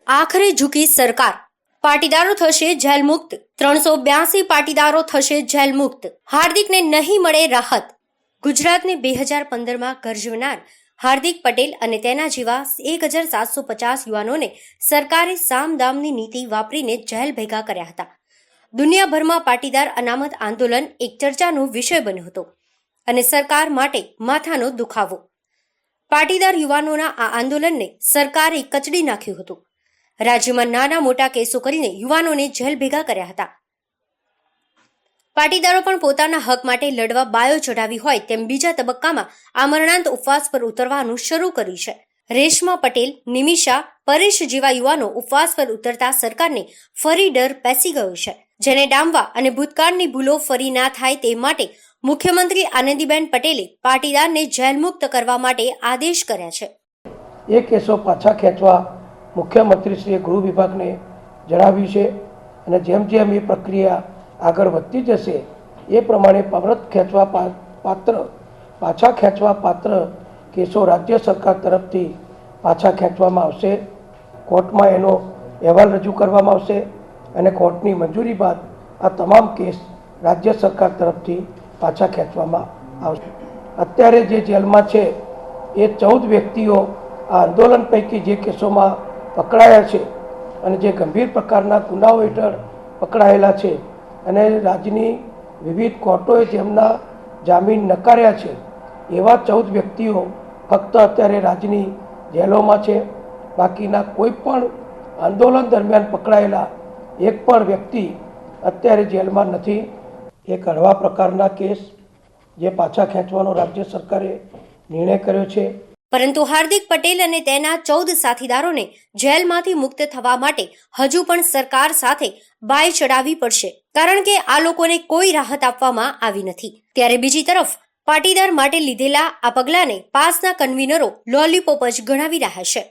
આખરે ઝૂકી સરકાર, પાટીદારો થશે જેલ મુક્ત। 382 પાટીદારો થશે જેલ મુક્ત। હાર્દિકને નહીં મળે રાહત। ગુજરાતને 2015માં ગરજવનાર હાર્દિક પટેલ અને તેના જેવા 1750 યુવાનોને સરકારે સામદામની નીતિ વાપરીને જેલ ભેગા કર્યા હતા। દુનિયાભરમાં પાટીદાર અનામત આંદોલન એક ચર્ચાનો વિષય બન્યો હતો અને સરકાર માટે માથાનો દુખાવો। પાટીદાર યુવાનોના આ આંદોલનને સરકારે કચડી નાખ્યું હતું। રાજ્યમાં નાના મોટા કેસો કરીને યુવાનોને જેલ ભેગા કર્યા હતા। પાટીદારો પણ પોતાના હક માટે લડવા બાયો ચઢાવી હોય તેમ બીજા તબક્કામાં આમરણાંત ઉપવાસ પર ઉતરવાનું શરૂ કર્યું છે। રેશમા પટેલ, નિમિષા, પરેશ જેવા યુવાનો ઉપવાસ પર ઉતરતા સરકારને ફરી ડર પેસી ગયો છે, જેને ડામવા અને ભૂતકાળની ભૂલો ફરી ના થાય તે માટે મુખ્યમંત્રી આનંદીબેન પટેલે પાટીદારને જેલ મુક્ત કરવા માટે આદેશ કર્યા છે। એ કેસો પાછા ખેંચવા મુખ્યમંત્રીશ્રીએ ગૃહ વિભાગને જણાવ્યું છે અને જેમ જેમ એ પ્રક્રિયા આગળ વધતી જશે એ પ્રમાણે પાછા ખેંચવા પાત્ર કેસો રાજ્ય સરકાર તરફથી પાછા ખેંચવામાં આવશે। કોર્ટમાં એનો અહેવાલ રજૂ કરવામાં આવશે અને કોર્ટની મંજૂરી બાદ આ તમામ કેસ રાજ્ય સરકાર તરફથી પાછા ખેંચવામાં આવશે। અત્યારે જે જેલમાં છે એ 14 વ્યક્તિઓ આ આંદોલન પૈકી જે કેસોમાં પકડાયા છે અને જે ગંભીર પ્રકારના ગુનાઓ હેઠળ પકડાયેલા છે અને રાજ્યની વિવિધ કોર્ટોએ જેમના જામીન નકાર્યા છે એવા 14 વ્યક્તિઓ ફક્ત અત્યારે રાજ્યની જેલોમાં છે। બાકીના કોઈ પણ આંદોલન દરમિયાન પકડાયેલા એક પણ વ્યક્તિ અત્યારે જેલમાં નથી। એક હળવા પ્રકારના કેસ જે પાછા ખેંચવાનો રાજ્ય સરકારે નિર્ણય કર્યો છે। પરંતુ હાર્દિક પટેલ અને તેના 14 સાથીદારોને જેલમાંથી મુક્ત થવા માટે હજુ પણ સરકાર સાથે બાય ચડાવવી પડશે, કારણ કે આ લોકોને કોઈ રાહત આપવામાં આવી નથી। ત્યારે બીજી તરફ પાટીદાર માટે લીધેલા આ પગલાને પાસના કન્વીનરો લોલીપોપ જ ગણાવી રહ્યા છે।